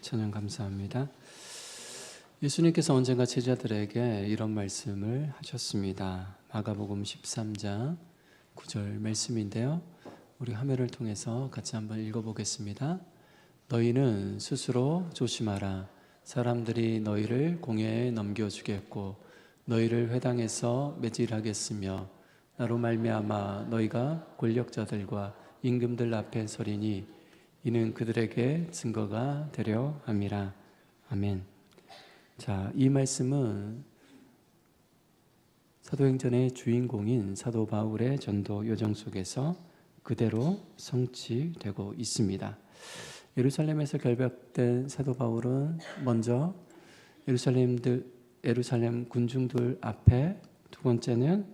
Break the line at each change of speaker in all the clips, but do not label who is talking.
찬양 감사합니다. 예수님께서 언젠가 제자들에게 이런 말씀을 하셨습니다. 마가복음 13장 9절 말씀인데요. 우리 화면을 통해서 같이 한번 읽어보겠습니다. 너희는 스스로 조심하라. 사람들이 너희를 공회에 넘겨주겠고 너희를 회당에서 매질하겠으며 나로 말미암아 너희가 권력자들과 임금들 앞에 서리니 이는 그들에게 증거가 되려 함이라. 아멘. 자, 이 말씀은 사도행전의 주인공인 사도 바울의 전도 여정 속에서 그대로 성취되고 있습니다. 예루살렘에서 결박된 사도 바울은 먼저 예루살렘 군중들 앞에, 두 번째는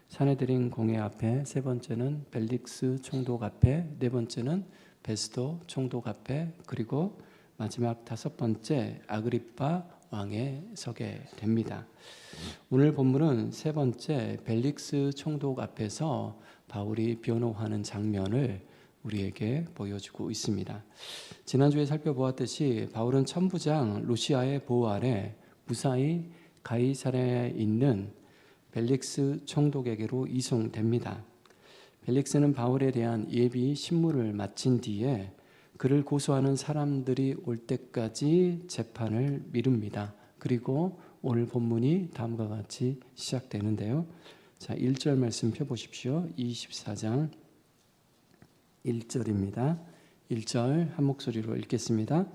사내들인 공회 앞에, 세 번째는 벨릭스 총독 앞에, 네 번째는 베스도 총독 앞에, 그리고 마지막 다섯 번째 아그리빠 왕에 서게 됩니다. 오늘 본문은 세 번째 벨릭스 총독 앞에서 바울이 변호하는 장면을 우리에게 보여주고 있습니다. 지난주에 살펴보았듯이 바울은 천부장 루시아의 보호 아래 무사히 가이사랴에 있는 벨릭스 총독에게로 이송됩니다. 벨릭스는 바울에 대한 예비 신문을 마친 뒤에 그를 고소하는 사람들이 올 때까지 재판을 미룹니다. 그리고 오늘 본문이 다음과 같이 시작되는데요. 자, 1절 말씀 펴보십시오. 24장 1절입니다. 1절 한 목소리로 읽겠습니다.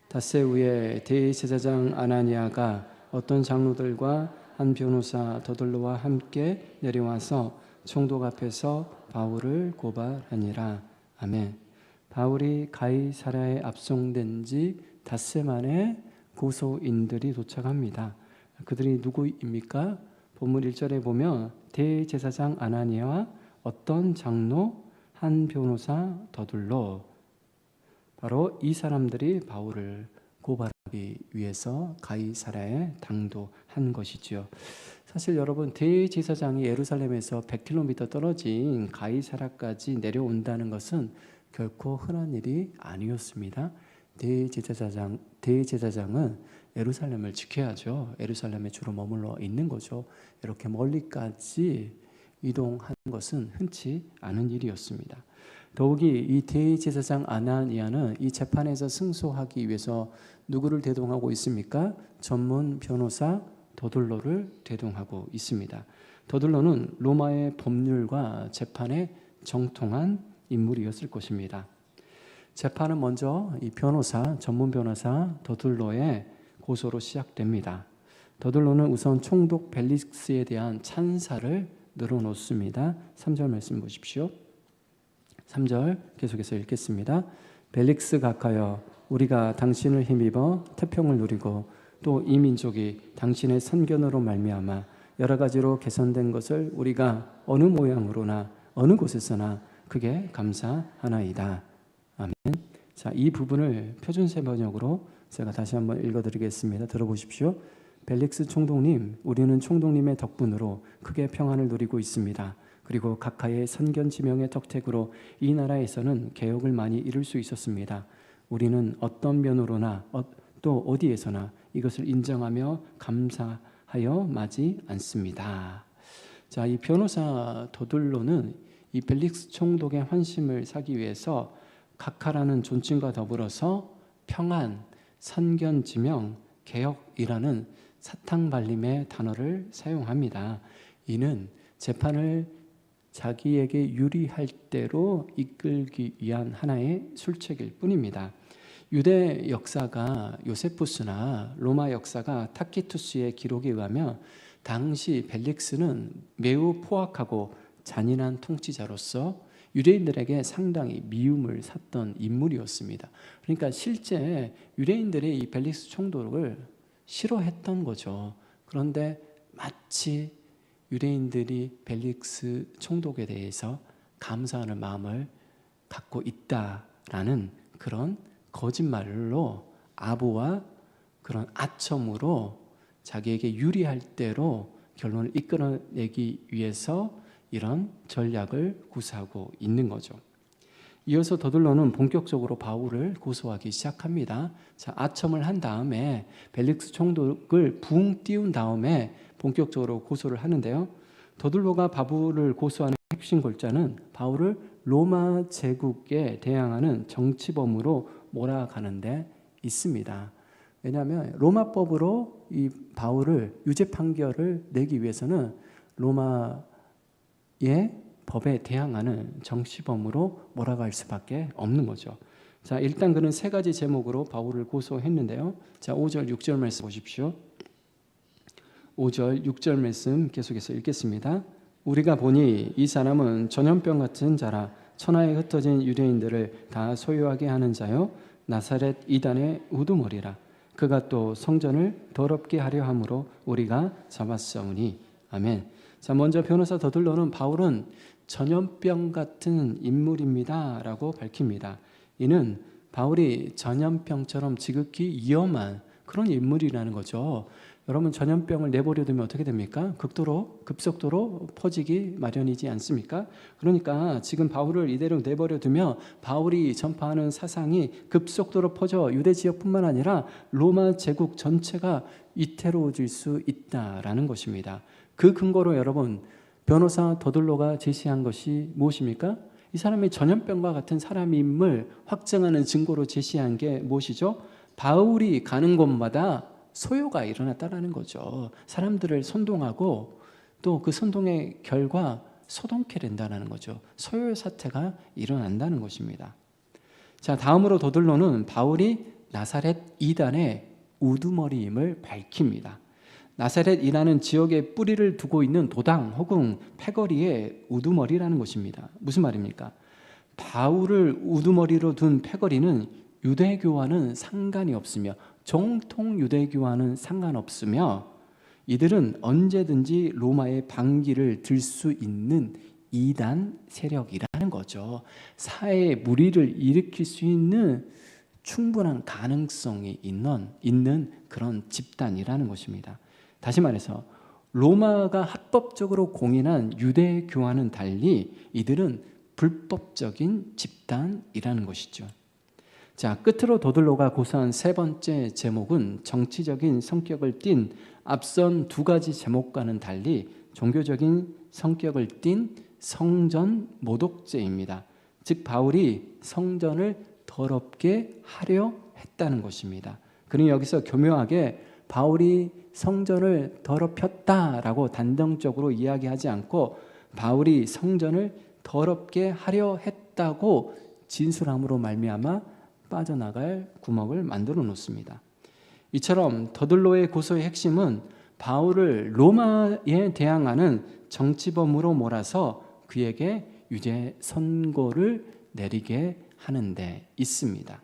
닷새 후에 대제사장 아나니아가 어떤 장로들과 한 변호사 더들로와 함께 내려와서 총독 앞에서 바울을 고발하니라. 아멘. 바울이 가이사랴에 압송된 지 닷새 만에 고소인들이 도착합니다. 그들이 누구입니까? 본문 1절에 보면 대제사장 아나니아와 어떤 장로, 한 변호사 더둘로, 바로 이 사람들이 바울을 고발하기 위해서 가이사랴에 당도한 것이죠. 사실 여러분, 대제사장이 예루살렘에서 100km 떨어진 가이사랴까지 내려온다는 것은 결코 흔한 일이 아니었습니다. 대제사장은 예루살렘을 지켜야죠. 예루살렘에 주로 머물러 있는 거죠. 이렇게 멀리까지 이동하는 것은 흔치 않은 일이었습니다. 더욱이 이 대제사장 아나니아는 이 재판에서 승소하기 위해서 누구를 대동하고 있습니까? 전문 변호사 더둘로를 대동하고 있습니다. 더둘로는 로마의 법률과 재판에 정통한 인물이었을 것입니다. 재판은 먼저 이 변호사, 전문 변호사 더둘로의 고소로 시작됩니다. 더둘로는 우선 총독 벨릭스에 대한 찬사를 늘어놓습니다. 3절 말씀 보십시오. 3절 계속해서 읽겠습니다. 벨릭스 각하여, 우리가 당신을 힘입어 태평을 누리고 또 이 민족이 당신의 선견으로 말미암아 여러 가지로 개선된 것을 우리가 어느 모양으로나 어느 곳에서나 크게 감사하나이다. 아멘. 자, 이 부분을 표준세 번역으로 제가 다시 한번 읽어드리겠습니다. 들어보십시오. 벨릭스 총독님, 우리는 총독님의 덕분으로 크게 평안을 누리고 있습니다. 그리고 각하의 선견 지명의 덕택으로 이 나라에서는 개혁을 많이 이룰 수 있었습니다. 우리는 어떤 면으로나 또 어디에서나 이것을 인정하며 감사하여 마지 않습니다. 자, 이 변호사 더둘로는 이 벨릭스 총독의 환심을 사기 위해서 각하라는 존칭과 더불어서 평안, 선견 지명, 개혁이라는 사탕발림의 단어를 사용합니다. 이는 재판을 자기에게 유리할 대로 이끌기 위한 하나의 술책일 뿐입니다. 유대 역사가 요세푸스나 로마 역사가 타키투스의 기록에 의하면 당시 벨릭스는 매우 포악하고 잔인한 통치자로서 유대인들에게 상당히 미움을 샀던 인물이었습니다. 그러니까 실제 유대인들이 이 벨릭스 총독을 싫어했던 거죠. 그런데 마치 유대인들이 벨릭스 총독에 대해서 감사하는 마음을 갖고 있다라는 그런 거짓말로, 아부와 그런 아첨으로 자기에게 유리할 대로 결론을 이끌어내기 위해서 이런 전략을 구사하고 있는 거죠. 이어서 더들로는 본격적으로 바울을 고소하기 시작합니다. 자, 아첨을 한 다음에 벨릭스 총독을 붕 띄운 다음에 본격적으로 고소를 하는데요. 더들로가 바울을 고소하는 핵심 골자는 바울을 로마 제국에 대항하는 정치범으로 몰아가는데 있습니다. 왜냐하면 로마법으로 이 바울을 유죄 판결을 내기 위해서는 로마의 법에 대항하는 정치범으로 몰아갈 수밖에 없는 거죠. 자, 일단 그는 세 가지 제목으로 바울을 고소했는데요. 자, 5절 6절 말씀 보십시오. 5절 6절 말씀 계속해서 읽겠습니다. 우리가 보니 이 사람은 전염병 같은 자라 천하에 흩어진 유대인들을 다 소유하게 하는 자요 나사렛 이단의 우두머리라. 그가 또 성전을 더럽게 하려 함으로 우리가 잡았사오니. 아멘. 자, 먼저 변호사 더들로는 바울은 전염병 같은 인물입니다 라고 밝힙니다. 이는 바울이 전염병처럼 지극히 위험한 그런 인물이라는 거죠. 여러분, 전염병을 내버려 두면 어떻게 됩니까? 급속도로 퍼지기 마련이지 않습니까? 그러니까 지금 바울을 이대로 내버려 두면 바울이 전파하는 사상이 급속도로 퍼져 유대 지역뿐만 아니라 로마 제국 전체가 위태로워질 수 있다라는 것입니다. 그 근거로 여러분, 변호사 더들로가 제시한 것이 무엇입니까? 이 사람이 전염병과 같은 사람임을 확증하는 증거로 제시한 게 무엇이죠? 바울이 가는 곳마다 소요가 일어났다는 거죠. 사람들을 선동하고 또 그 선동의 결과 소동케 된다는 거죠. 소요 사태가 일어난다는 것입니다. 자, 다음으로 더들로는 바울이 나사렛 이단의 우두머리임을 밝힙니다. 나사렛 이라는 지역에 뿌리를 두고 있는 도당 혹은 패거리의 우두머리라는 것입니다. 무슨 말입니까? 바울을 우두머리로 둔 패거리는 유대교와는 상관이 없으며 정통 유대교와는 상관없으며 이들은 언제든지 로마의 반기를 들 수 있는 이단 세력이라는 거죠. 사회에 무리를 일으킬 수 있는 충분한 가능성이 있는 그런 집단이라는 것입니다. 다시 말해서 로마가 합법적으로 공인한 유대교와는 달리 이들은 불법적인 집단이라는 것이죠. 자, 끝으로 더들로가 고소한 세 번째 제목은 정치적인 성격을 띤 앞선 두 가지 제목과는 달리 종교적인 성격을 띤 성전 모독죄입니다. 즉 바울이 성전을 더럽게 하려 했다는 것입니다. 그는 여기서 교묘하게 바울이 성전을 더럽혔다라고 단정적으로 이야기하지 않고 바울이 성전을 더럽게 하려 했다고 진술함으로 말미암아 빠져나갈 구멍을 만들어 놓습니다. 이처럼 더들로의 고소의 핵심은 바울을 로마에 대항하는 정치범으로 몰아서 그에게 유죄 선고를 내리게 하는 데 있습니다.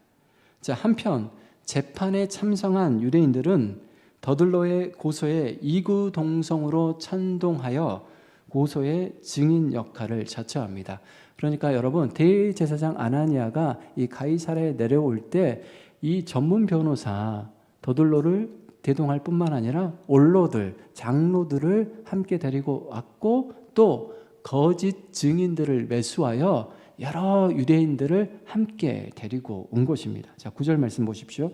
자, 한편 재판에 참석한 유대인들은 더들로의 고소에 이구동성으로 찬동하여 고소의 증인 역할을 자처합니다. 그러니까 여러분, 대제사장 아나니아가 이 가이사랴에 내려올 때 이 전문 변호사 더들로를 대동할 뿐만 아니라 원로들, 장로들을 함께 데리고 왔고 또 거짓 증인들을 매수하여 여러 유대인들을 함께 데리고 온 것입니다. 자, 9절 말씀 보십시오.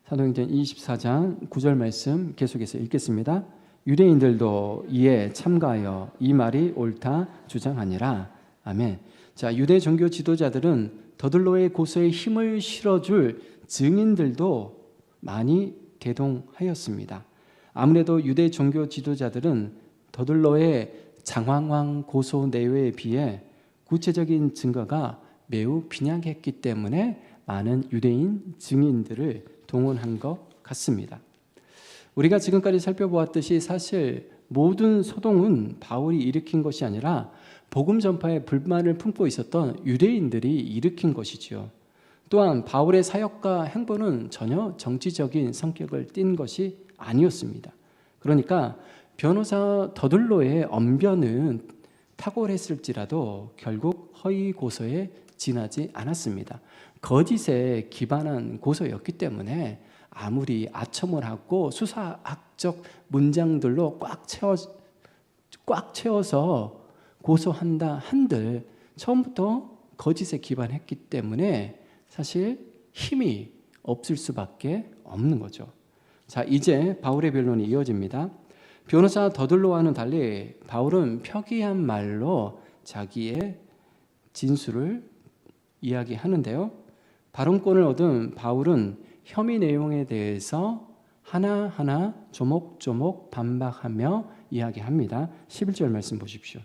사도행전 24장 9절 말씀 계속해서 읽겠습니다. 유대인들도 이에 참가하여 이 말이 옳다 주장하니라. 아멘. 자, 유대 종교 지도자들은 더들로의 고소에 힘을 실어줄 증인들도 많이 대동하였습니다. 아무래도 유대 종교 지도자들은 더들로의 장황한 고소 내용에 비해 구체적인 증거가 매우 빈약했기 때문에 많은 유대인 증인들을 동원한 것 같습니다. 우리가 지금까지 살펴보았듯이 사실 모든 소동은 바울이 일으킨 것이 아니라 복음 전파에 불만을 품고 있었던 유대인들이 일으킨 것이지요. 또한 바울의 사역과 행보는 전혀 정치적인 성격을 띤 것이 아니었습니다. 그러니까 변호사 더들로의 언변은 탁월했을지라도 결국 허위 고소에 지나지 않았습니다. 거짓에 기반한 고소였기 때문에 아무리 아첨을 하고 수사학적 문장들로 꽉 채워서 고소한다 한들 처음부터 거짓에 기반했기 때문에 사실 힘이 없을 수밖에 없는 거죠. 자, 이제 바울의 변론이 이어집니다. 변호사 더들로와는 달리 바울은 표기한 말로 자기의 진술을 이야기하는데요. 발언권을 얻은 바울은 혐의 내용에 대해서 하나하나 조목조목 반박하며 이야기합니다. 11절 말씀 보십시오.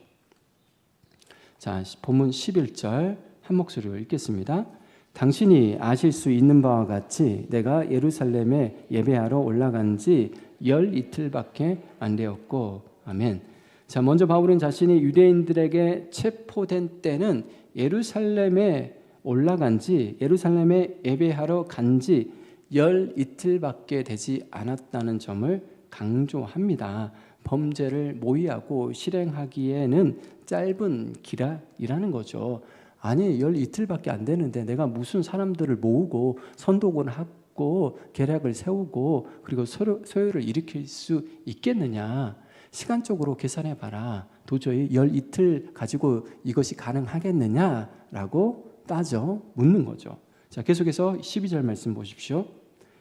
자, 본문 11절 한 목소리로 읽겠습니다. 당신이 아실 수 있는 바와 같이 내가 예루살렘에 예배하러 올라간 지 열 이틀밖에 안 되었고, 아멘. 자, 먼저 바울은 자신이 유대인들에게 체포된 때는 예루살렘에 예배하러 간 지 열 이틀밖에 되지 않았다는 점을 강조합니다. 범죄를 모의하고 실행하기에는 짧은 기간이라는 거죠. 아니, 열 이틀밖에 안 되는데 내가 무슨 사람들을 모으고 선동을 하고 계략을 세우고 그리고 소요를 일으킬 수 있겠느냐. 시간적으로 계산해 봐라. 도저히 열 이틀 가지고 이것이 가능하겠느냐라고 따져 묻는 거죠. 자, 계속해서 12절 말씀 보십시오.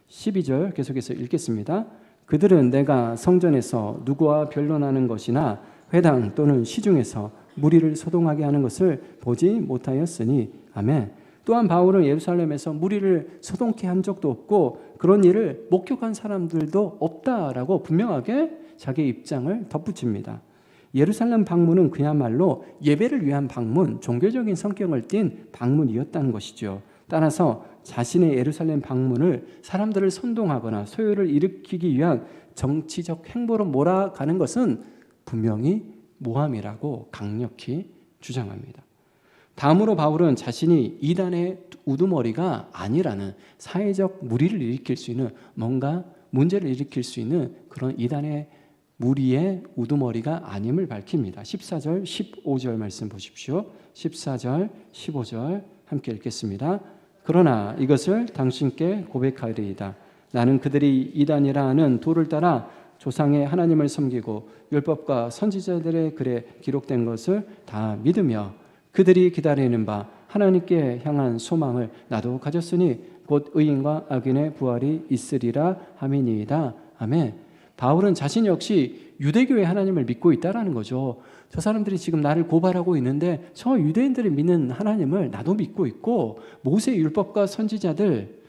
12절 계속해서 읽겠습니다. 그들은 내가 성전에서 누구와 변론하는 것이나 회당 또는 시중에서 무리를 소동하게 하는 것을 보지 못하였으니, 아멘. 또한 바울은 예루살렘에서 무리를 소동케 한 적도 없고 그런 일을 목격한 사람들도 없다라고 분명하게 자기의 입장을 덧붙입니다. 예루살렘 방문은 그야말로 예배를 위한 방문, 종교적인 성격을 띤 방문이었다는 것이죠. 따라서 자신의 예루살렘 방문을 사람들을 선동하거나 소요를 일으키기 위한 정치적 행보로 몰아가는 것은 분명히 모함이라고 강력히 주장합니다. 다음으로 바울은 자신이 이단의 우두머리가 아니라는 사회적 무리를 일으킬 수 있는 뭔가 문제를 일으킬 수 있는 그런 이단의 무리의 우두머리가 아님을 밝힙니다. 14절, 15절 말씀 보십시오. 14절, 15절 함께 읽겠습니다. 그러나 이것을 당신께 고백하리이다. 나는 그들이 이단이라 하는 도를 따라 조상의 하나님을 섬기고 율법과 선지자들의 글에 기록된 것을 다 믿으며 그들이 기다리는 바 하나님께 향한 소망을 나도 가졌으니 곧 의인과 악인의 부활이 있으리라 함이니이다. 아멘. 바울은 자신 역시 유대교의 하나님을 믿고 있다라는 거죠. 저 사람들이 지금 나를 고발하고 있는데 저 유대인들이 믿는 하나님을 나도 믿고 있고 모세 율법과 선지자들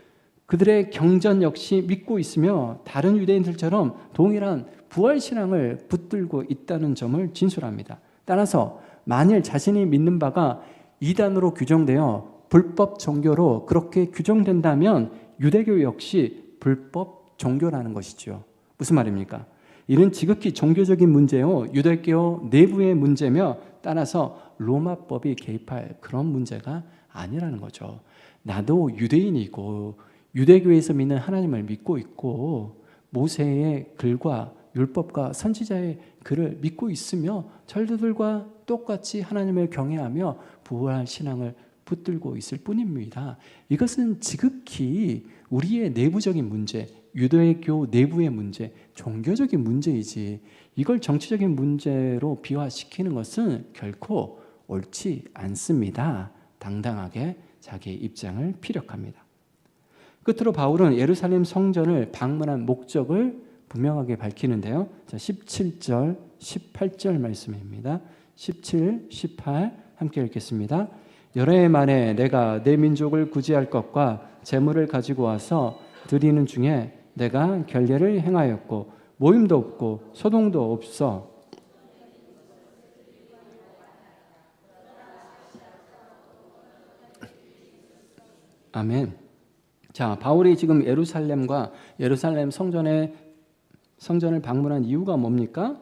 그들의 경전 역시 믿고 있으며 다른 유대인들처럼 동일한 부활신앙을 붙들고 있다는 점을 진술합니다. 따라서 만일 자신이 믿는 바가 이단으로 규정되어 불법 종교로 그렇게 규정된다면 유대교 역시 불법 종교라는 것이죠. 무슨 말입니까? 이는 지극히 종교적인 문제요 유대교 내부의 문제며 따라서 로마법이 개입할 그런 문제가 아니라는 거죠. 나도 유대인이고 유대교에서 믿는 하나님을 믿고 있고 모세의 글과 율법과 선지자의 글을 믿고 있으며 절도들과 똑같이 하나님을 경외하며 부활 신앙을 붙들고 있을 뿐입니다. 이것은 지극히 우리의 내부적인 문제, 유대교 내부의 문제, 종교적인 문제이지 이걸 정치적인 문제로 비화시키는 것은 결코 옳지 않습니다. 당당하게 자기의 입장을 피력합니다. 끝으로 바울은 예루살렘 성전을 방문한 목적을 분명하게 밝히는데요. 자, 17절, 18절 말씀입니다. 17, 18 함께 읽겠습니다. 여러 해 만에 내가 내 민족을 구제할 것과 재물을 가지고 와서 드리는 중에 내가 결례를 행하였고 모임도 없고 소동도 없어 아멘. 자, 바울이 지금 예루살렘과 예루살렘 성전을 방문한 이유가 뭡니까?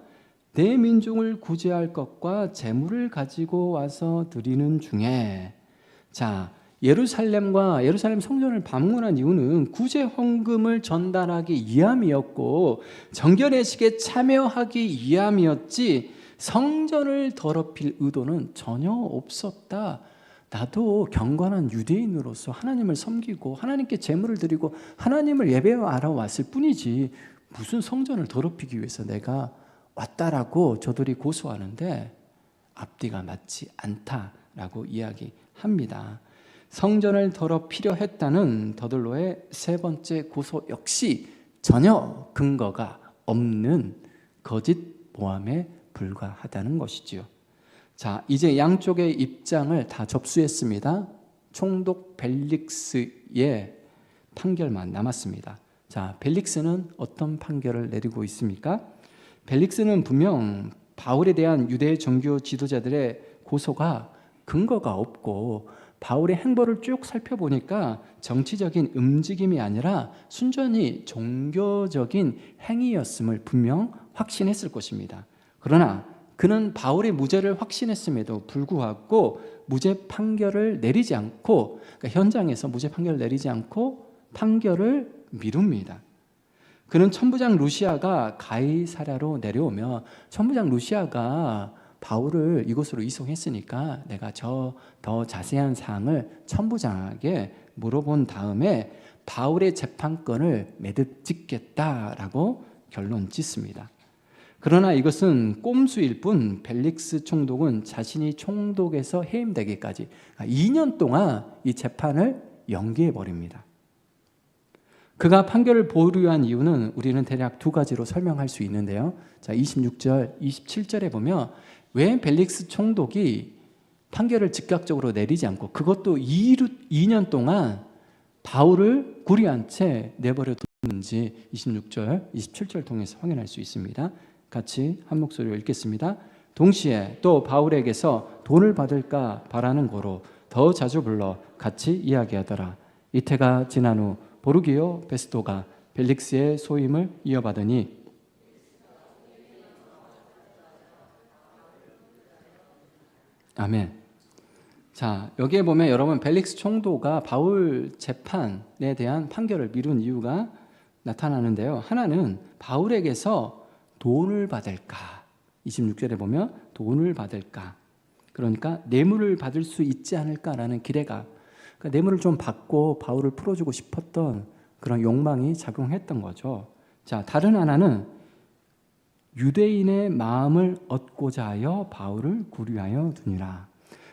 내 민족을 구제할 것과 재물을 가지고 와서 드리는 중에 자, 예루살렘 성전을 방문한 이유는 구제 헌금을 전달하기 위함이었고 정결례식에 참여하기 위함이었지 성전을 더럽힐 의도는 전혀 없었다. 나도 경건한 유대인으로서 하나님을 섬기고 하나님께 제물을 드리고 하나님을 예배하러 왔을 뿐이지 무슨 성전을 더럽히기 위해서 내가 왔다라고 저들이 고소하는데 앞뒤가 맞지 않다. 라고 이야기합니다. 성전을 더럽히려 했다는 더들로의 세 번째 고소 역시 전혀 근거가 없는 거짓 모함에 불과하다는 것이지요. 자, 이제 양쪽의 입장을 다 접수했습니다. 총독 벨릭스의 판결만 남았습니다. 자, 벨릭스는 어떤 판결을 내리고 있습니까? 벨릭스는 분명 바울에 대한 유대 종교 지도자들의 고소가 근거가 없고 바울의 행보를 쭉 살펴보니까 정치적인 움직임이 아니라 순전히 종교적인 행위였음을 분명 확신했을 것입니다. 그러나 그는 바울의 무죄를 확신했음에도 불구하고 무죄 판결을 내리지 않고, 그러니까 현장에서 무죄 판결을 내리지 않고 판결을 미룹니다. 그는 천부장 루시아가 가이사랴로 내려오며 천부장 루시아가 바울을 이곳으로 이송했으니까 내가 더 자세한 사항을 천부장에게 물어본 다음에 바울의 재판권을 매듭 짓겠다라고 결론 짓습니다. 그러나 이것은 꼼수일 뿐 벨릭스 총독은 자신이 총독에서 해임되기까지 2년 동안 이 재판을 연기해 버립니다. 그가 판결을 보류한 이유는 우리는 대략 두 가지로 설명할 수 있는데요. 자, 26절, 27절에 보면 왜 벨릭스 총독이 판결을 즉각적으로 내리지 않고 그것도 2년 동안 바울을 구리한 채 내버려 뒀는지 26절, 27절 통해서 확인할 수 있습니다. 같이 한 목소리로 읽겠습니다. 동시에 또 바울에게서 돈을 받을까 바라는 고로 더 자주 불러 같이 이야기하더라. 이태가 지난 후 보르기오 베스토가 벨릭스의 소임을 이어받으니 아멘. 자, 여기에 보면 여러분 벨릭스 총독가 바울 재판에 대한 판결을 미룬 이유가 나타나는데요. 하나는 바울에게서 돈을 받을까, 26절에 보면 돈을 받을까, 그러니까 뇌물을 받을 수 있지 않을까라는 기대가, 그러니까 뇌물을 좀 받고 바울을 풀어주고 싶었던 그런 욕망이 작용했던 거죠. 자, 다른 하나는 유대인의 마음을 얻고자 하여 바울을 구류하여 두니라.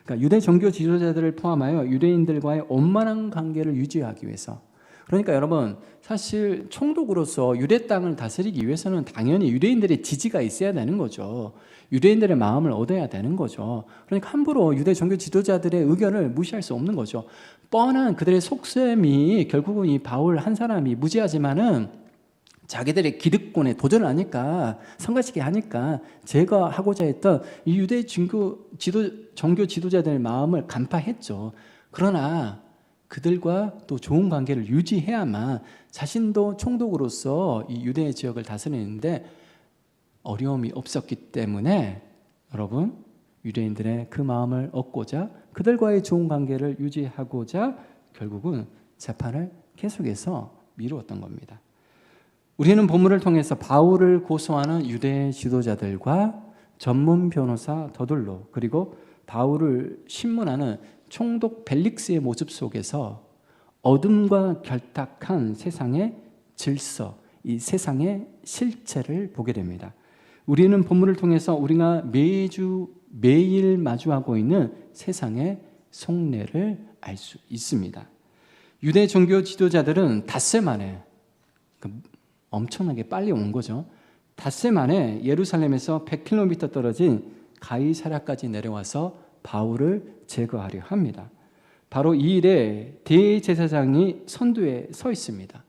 그러니까 유대 종교 지도자들을 포함하여 유대인들과의 원만한 관계를 유지하기 위해서. 그러니까 여러분 사실 총독으로서 유대 땅을 다스리기 위해서는 당연히 유대인들의 지지가 있어야 되는 거죠. 유대인들의 마음을 얻어야 되는 거죠. 그러니까 함부로 유대 종교 지도자들의 의견을 무시할 수 없는 거죠. 뻔한 그들의 속셈이 결국은 이 바울 한 사람이 무지하지만은 자기들의 기득권에 도전을 하니까, 성가시게 하니까 제거하고자 했던 이 유대 종교 지도자들의 마음을 간파했죠. 그러나 그들과 또 좋은 관계를 유지해야만 자신도 총독으로서 이 유대 지역을 다스리는데 어려움이 없었기 때문에 여러분 유대인들의 그 마음을 얻고자 그들과의 좋은 관계를 유지하고자 결국은 재판을 계속해서 미루었던 겁니다. 우리는 본문을 통해서 바울을 고소하는 유대 지도자들과 전문 변호사 더들로 그리고 바울을 신문하는 총독 벨릭스의 모습 속에서 어둠과 결탁한 세상의 질서, 이 세상의 실체를 보게 됩니다. 우리는 본문을 통해서 우리가 매일 마주하고 있는 세상의 속내를 알 수 있습니다. 유대 종교 지도자들은 닷새 만에, 엄청나게 빨리 온 거죠. 닷새 만에 예루살렘에서 100km 떨어진 가이사랴까지 내려와서 바울을 제거하려 합니다. 바로 이 일에 대제사장이 선두에 서 있습니다.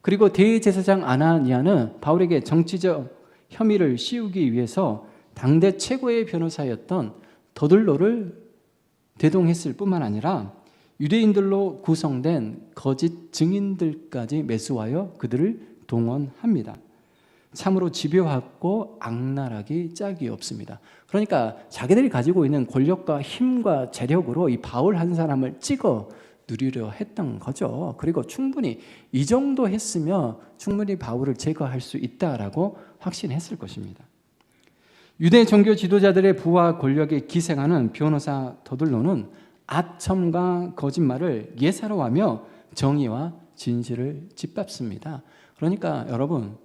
그리고 대제사장 아나니아는 바울에게 정치적 혐의를 씌우기 위해서 당대 최고의 변호사였던 더들로를 대동했을 뿐만 아니라 유대인들로 구성된 거짓 증인들까지 매수하여 그들을 동원합니다. 참으로 집요하고 악랄하기 짝이 없습니다. 그러니까 자기들이 가지고 있는 권력과 힘과 재력으로 이 바울 한 사람을 찍어 누리려 했던 거죠. 그리고 충분히 이 정도 했으면 충분히 바울을 제거할 수 있다라고 확신했을 것입니다. 유대 종교 지도자들의 부와 권력에 기생하는 변호사 더들로는 아첨과 거짓말을 예사로하며 정의와 진실을 짓밟습니다. 그러니까 여러분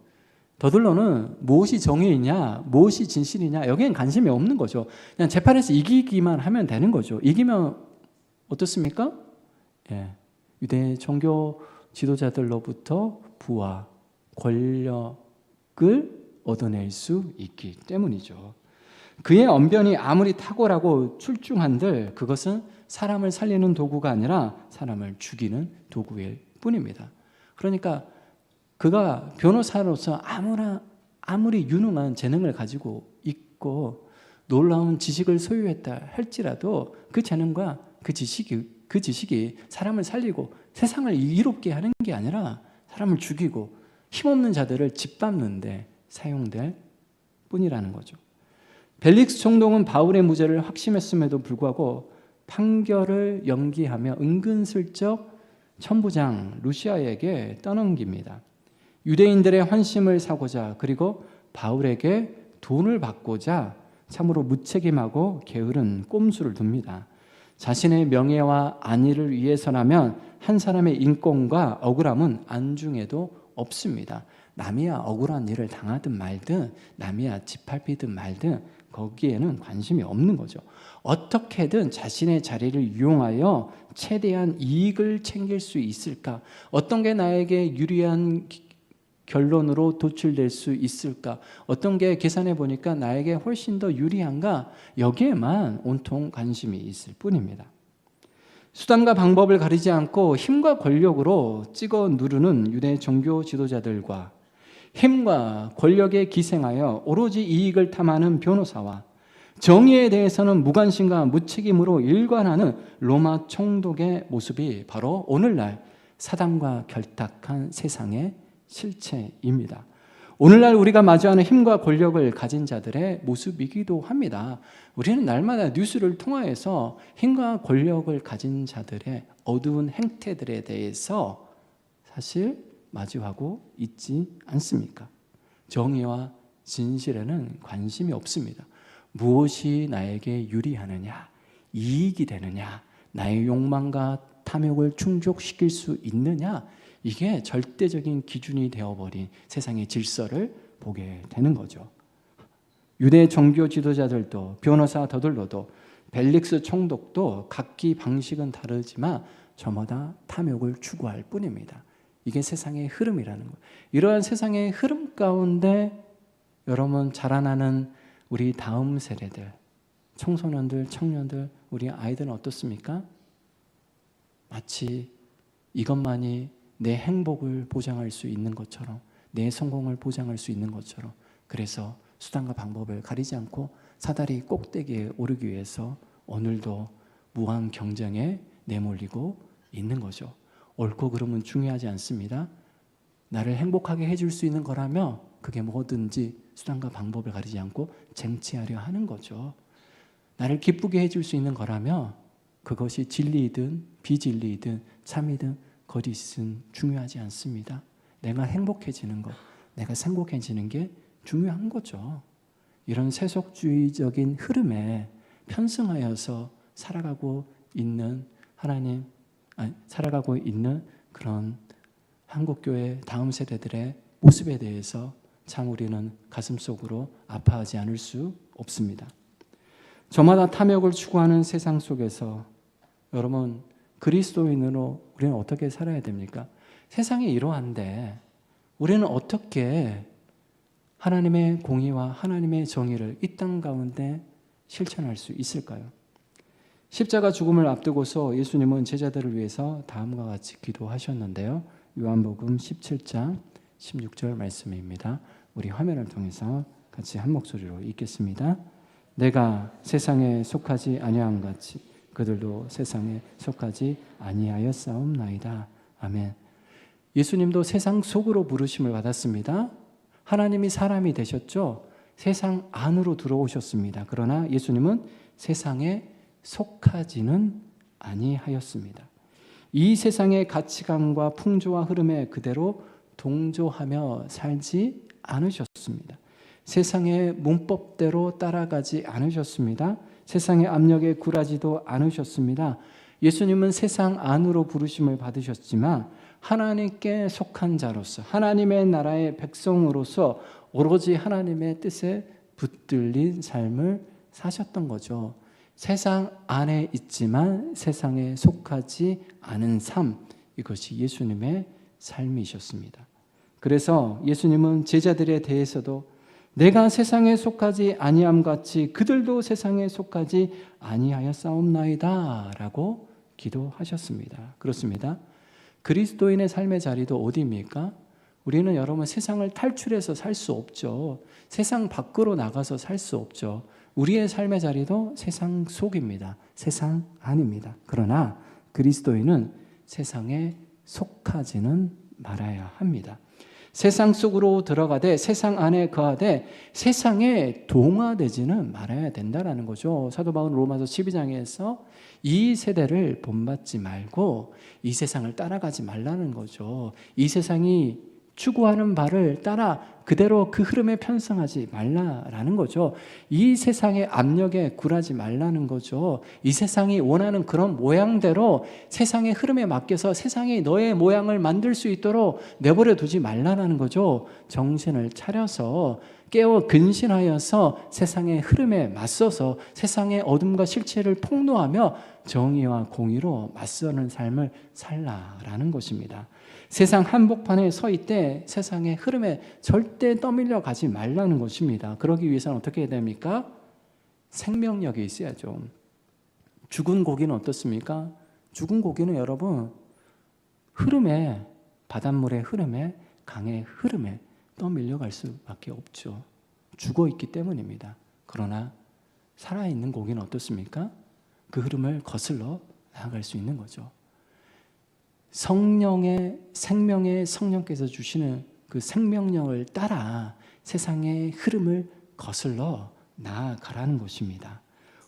더들로는 무엇이 정의이냐, 무엇이 진실이냐, 여기엔 관심이 없는 거죠. 그냥 재판에서 이기기만 하면 되는 거죠. 이기면 어떻습니까? 예, 유대 종교 지도자들로부터 부와 권력을 얻어낼 수 있기 때문이죠. 그의 언변이 아무리 탁월하고 출중한들 그것은 사람을 살리는 도구가 아니라 사람을 죽이는 도구일 뿐입니다. 그러니까 그가 변호사로서 아무리 유능한 재능을 가지고 있고 놀라운 지식을 소유했다 할지라도 그 재능과 그 지식이 사람을 살리고 세상을 이롭게 하는 게 아니라 사람을 죽이고 힘없는 자들을 짓밟는 데 사용될 뿐이라는 거죠. 벨릭스 총독은 바울의 무죄를 확신했음에도 불구하고 판결을 연기하며 은근슬쩍 천부장 루시아에게 떠넘깁니다. 유대인들의 환심을 사고자 그리고 바울에게 돈을 받고자 참으로 무책임하고 게으른 꼼수를 둡니다. 자신의 명예와 안위를 위해서라면 한 사람의 인권과 억울함은 안중에도 없습니다. 남이야 억울한 일을 당하든 말든 남이야 짓밟히든 말든 거기에는 관심이 없는 거죠. 어떻게든 자신의 자리를 이용하여 최대한 이익을 챙길 수 있을까? 어떤 게 나에게 유리한 결론으로 도출될 수 있을까? 어떤 게 계산해 보니까 나에게 훨씬 더 유리한가? 여기에만 온통 관심이 있을 뿐입니다. 수단과 방법을 가리지 않고 힘과 권력으로 찍어 누르는 유대 종교 지도자들과 힘과 권력에 기생하여 오로지 이익을 탐하는 변호사와 정의에 대해서는 무관심과 무책임으로 일관하는 로마 총독의 모습이 바로 오늘날 사단과 결탁한 세상의 실체입니다. 오늘날 우리가 마주하는 힘과 권력을 가진 자들의 모습이기도 합니다. 우리는 날마다 뉴스를 통하여서 힘과 권력을 가진 자들의 어두운 행태들에 대해서 사실 마주하고 있지 않습니까? 정의와 진실에는 관심이 없습니다. 무엇이 나에게 유리하느냐, 이익이 되느냐, 나의 욕망과 탐욕을 충족시킬 수 있느냐, 이게 절대적인 기준이 되어버린 세상의 질서를 보게 되는 거죠. 유대 종교 지도자들도 변호사 더들로도 벨릭스 총독도 각기 방식은 다르지만 저마다 탐욕을 추구할 뿐입니다. 이게 세상의 흐름이라는 거예요. 이러한 세상의 흐름 가운데 여러분 자라나는 우리 다음 세대들, 청소년들, 청년들, 우리 아이들은 어떻습니까? 마치 이것만이 내 행복을 보장할 수 있는 것처럼, 내 성공을 보장할 수 있는 것처럼, 그래서 수단과 방법을 가리지 않고 사다리 꼭대기에 오르기 위해서 오늘도 무한 경쟁에 내몰리고 있는 거죠. 옳고 그름은 중요하지 않습니다. 나를 행복하게 해줄 수 있는 거라며 그게 뭐든지 수단과 방법을 가리지 않고 쟁취하려 하는 거죠. 나를 기쁘게 해줄 수 있는 거라며 그것이 진리이든 비진리이든 참이든 거짓은 중요하지 않습니다. 내가 행복해지는 것, 내가 행복해지는 게 중요한 거죠. 이런 세속주의적인 흐름에 편승하여서 살아가고 있는 살아가고 있는 그런 한국교회 다음 세대들의 모습에 대해서 참 우리는 가슴속으로 아파하지 않을 수 없습니다. 저마다 탐욕을 추구하는 세상 속에서 여러분 그리스도인으로 우리는 어떻게 살아야 됩니까? 세상이 이러한데 우리는 어떻게 하나님의 공의와 하나님의 정의를 이 땅 가운데 실천할 수 있을까요? 십자가 죽음을 앞두고서 예수님은 제자들을 위해서 다음과 같이 기도하셨는데요. 요한복음 17장 16절 말씀입니다. 우리 화면을 통해서 같이 한 목소리로 읽겠습니다. 내가 세상에 속하지 아니함 같이 그들도 세상에 속하지 아니하였사옵나이다. 아멘. 예수님도 세상 속으로 부르심을 받았습니다. 하나님이 사람이 되셨죠. 세상 안으로 들어오셨습니다. 그러나 예수님은 세상에 속하지는 아니하였습니다. 이 세상의 가치관과 풍조와 흐름에 그대로 동조하며 살지 않으셨습니다. 세상의 문법대로 따라가지 않으셨습니다. 세상의 압력에 굴하지도 않으셨습니다. 예수님은 세상 안으로 부르심을 받으셨지만 하나님께 속한 자로서 하나님의 나라의 백성으로서 오로지 하나님의 뜻에 붙들린 삶을 사셨던 거죠. 세상 안에 있지만 세상에 속하지 않은 삶, 이것이 예수님의 삶이셨습니다. 그래서 예수님은 제자들에 대해서도 내가 세상에 속하지 아니함 같이 그들도 세상에 속하지 아니하였사옵나이다 라고 기도하셨습니다. 그렇습니다. 그리스도인의 삶의 자리도 어디입니까? 우리는 여러분 세상을 탈출해서 살 수 없죠. 세상 밖으로 나가서 살 수 없죠. 우리의 삶의 자리도 세상 속입니다. 세상 안입니다. 그러나 그리스도인은 세상에 속하지는 말아야 합니다. 세상 속으로 들어가되 세상 안에 거하되 세상에 동화되지는 말아야 된다는 거죠. 사도 바울은 로마서 12장에서 이 세대를 본받지 말고 이 세상을 따라가지 말라는 거죠. 이 세상이 추구하는 바를 따라 그대로 그 흐름에 편승하지 말라라는 거죠. 이 세상의 압력에 굴하지 말라는 거죠. 이 세상이 원하는 그런 모양대로 세상의 흐름에 맡겨서 세상이 너의 모양을 만들 수 있도록 내버려 두지 말라는 거죠. 정신을 차려서 깨어 근신하여서 세상의 흐름에 맞서서 세상의 어둠과 실체를 폭로하며 정의와 공의로 맞서는 삶을 살라라는 것입니다. 세상 한복판에 서 있되 세상의 흐름에 절대 떠밀려 가지 말라는 것입니다. 그러기 위해서는 어떻게 해야 됩니까? 생명력이 있어야죠. 죽은 고기는 어떻습니까? 죽은 고기는 여러분 흐름에, 바닷물의 흐름에, 강의 흐름에 떠밀려갈 수밖에 없죠. 죽어 있기 때문입니다. 그러나 살아있는 고기는 어떻습니까? 그 흐름을 거슬러 나아갈 수 있는 거죠. 성령의 생명의 성령께서 주시는 그 생명력을 따라 세상의 흐름을 거슬러 나아가라는 것입니다.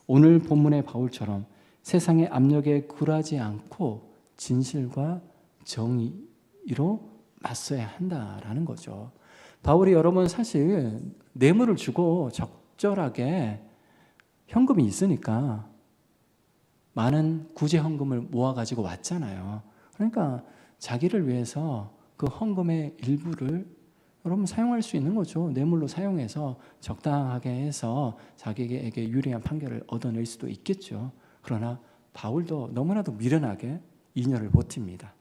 오늘 본문의 바울처럼 세상의 압력에 굴하지 않고 진실과 정의로 맞서야 한다라는 거죠. 바울이 여러분 사실 뇌물을 주고 적절하게 현금이 있으니까 많은 구제 헌금을 모아가지고 왔잖아요. 그러니까 자기를 위해서 그 헌금의 일부를 여러분 사용할 수 있는 거죠. 뇌물로 사용해서 적당하게 해서 자기에게 유리한 판결을 얻어낼 수도 있겠죠. 그러나 바울도 너무나도 미련하게 2년을 버팁니다.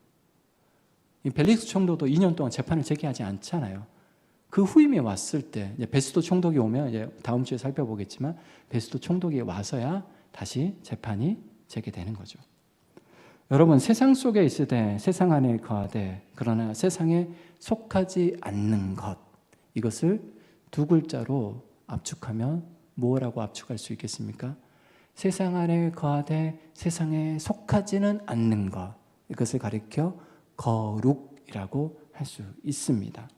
이 벨릭스 총독도 2년 동안 재판을 제기하지 않잖아요. 그 후임이 왔을 때 이제 베스도 총독이 오면 이제 다음 주에 살펴보겠지만 베스도 총독이 와서야 다시 재판이 재개되는 거죠. 여러분 세상 속에 있을 때 세상 안에 거하되 그러나 세상에 속하지 않는 것, 이것을 두 글자로 압축하면 뭐라고 압축할 수 있겠습니까? 세상 안에 거하되 세상에 속하지는 않는 것, 이것을 가리켜 거룩이라고 할 수 있습니다.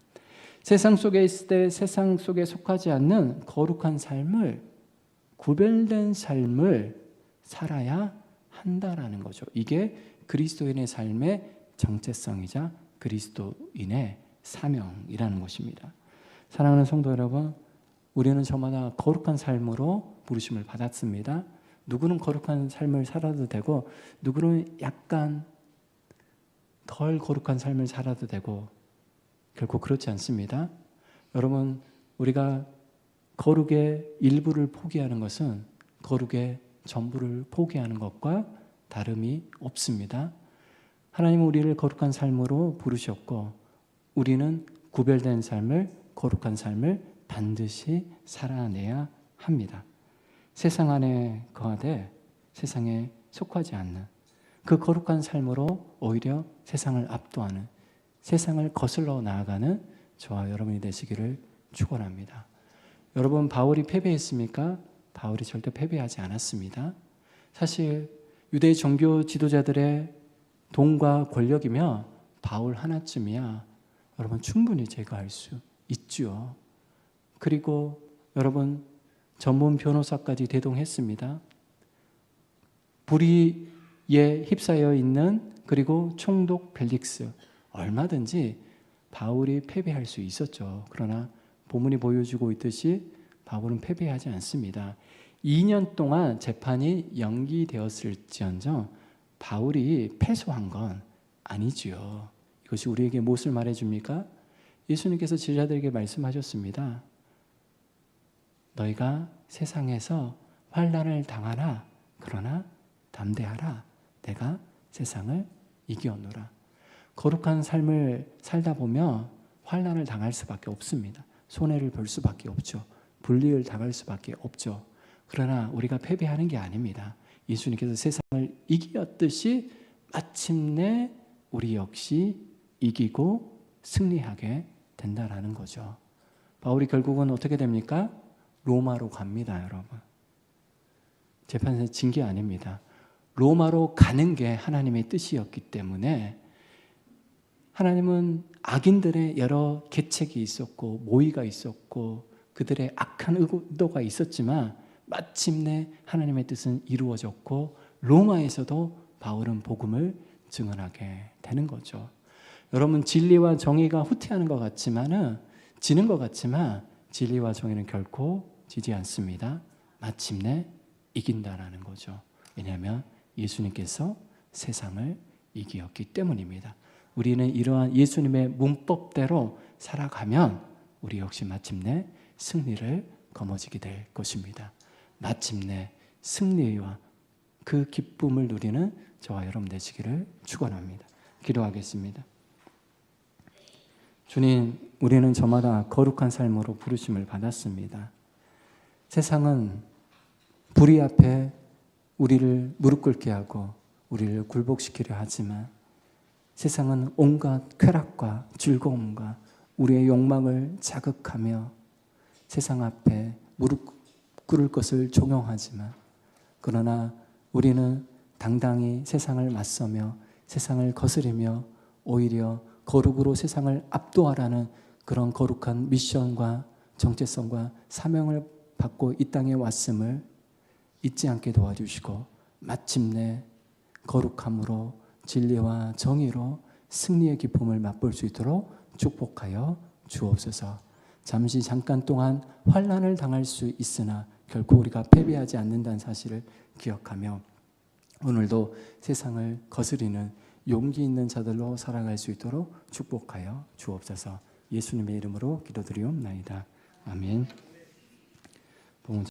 세상 속에 있을 때 세상 속에 속하지 않는 거룩한 삶을, 구별된 삶을 살아야 한다라는 거죠. 이게 그리스도인의 삶의 정체성이자 그리스도인의 사명이라는 것입니다. 사랑하는 성도 여러분, 우리는 저마다 거룩한 삶으로 부르심을 받았습니다. 누구는 거룩한 삶을 살아도 되고 누구는 약간 덜 거룩한 삶을 살아도 되고 결코 그렇지 않습니다. 여러분, 우리가 거룩의 일부를 포기하는 것은 거룩의 전부를 포기하는 것과 다름이 없습니다. 하나님은 우리를 거룩한 삶으로 부르셨고 우리는 구별된 삶을, 거룩한 삶을 반드시 살아내야 합니다. 세상 안에 거하되 세상에 속하지 않는 그 거룩한 삶으로 오히려 세상을 압도하는, 세상을 거슬러 나아가는 저와 여러분이 되시기를 축원합니다. 여러분, 바울이 패배했습니까? 바울이 절대 패배하지 않았습니다. 사실 유대 종교 지도자들의 돈과 권력이면 바울 하나쯤이야 여러분 충분히 제거할 수 있죠. 그리고 여러분 전문 변호사까지 대동했습니다. 불의에 휩싸여 있는 그리고 총독 벨릭스, 얼마든지 바울이 패배할 수 있었죠. 그러나 본문이 보여주고 있듯이 바울은 패배하지 않습니다. 2년 동안 재판이 연기되었을지언정 바울이 패소한 건 아니지요. 이것이 우리에게 무엇을 말해줍니까? 예수님께서 제자들에게 말씀하셨습니다. 너희가 세상에서 환난을 당하나 그러나 담대하라. 내가 세상을 이겨노라. 거룩한 삶을 살다 보면 환난을 당할 수밖에 없습니다. 손해를 볼 수밖에 없죠. 불리를 당할 수밖에 없죠. 그러나 우리가 패배하는 게 아닙니다. 예수님께서 세상을 이기었듯이 마침내 우리 역시 이기고 승리하게 된다라는 거죠. 바울이 결국은 어떻게 됩니까? 로마로 갑니다, 여러분. 재판에서 진 게 아닙니다. 로마로 가는 게 하나님의 뜻이었기 때문에 하나님은 악인들의 여러 계책이 있었고 모의가 있었고 그들의 악한 의도가 있었지만 마침내 하나님의 뜻은 이루어졌고 로마에서도 바울은 복음을 증언하게 되는 거죠. 여러분, 진리와 정의가 후퇴하는 것 같지만은 지는 것 같지만 진리와 정의는 결코 지지 않습니다. 마침내 이긴다라는 거죠. 왜냐하면 예수님께서 세상을 이기었기 때문입니다. 우리는 이러한 예수님의 문법대로 살아가면 우리 역시 마침내 승리를 거머쥐게 될 것입니다. 마침내 승리와 그 기쁨을 누리는 저와 여러분 되시기를 축원합니다. 기도하겠습니다. 주님, 우리는 저마다 거룩한 삶으로 부르심을 받았습니다. 세상은 불의 앞에 우리를 무릎 꿇게 하고 우리를 굴복시키려 하지만 세상은 온갖 쾌락과 즐거움과 우리의 욕망을 자극하며 세상 앞에 무릎 꿇을 것을 종용하지만 그러나 우리는 당당히 세상을 맞서며 세상을 거스리며 오히려 거룩으로 세상을 압도하라는 그런 거룩한 미션과 정체성과 사명을 받고 이 땅에 왔음을 잊지 않게 도와주시고 마침내 거룩함으로 진리와 정의로 승리의 기쁨을 맛볼 수 있도록 축복하여 주옵소서. 잠깐 동안 환난을 당할 수 있으나 결코 우리가 패배하지 않는다는 사실을 기억하며 오늘도 세상을 거스리는 용기 있는 자들로 살아갈 수 있도록 축복하여 주옵소서. 예수님의 이름으로 기도드리옵나이다. 아멘.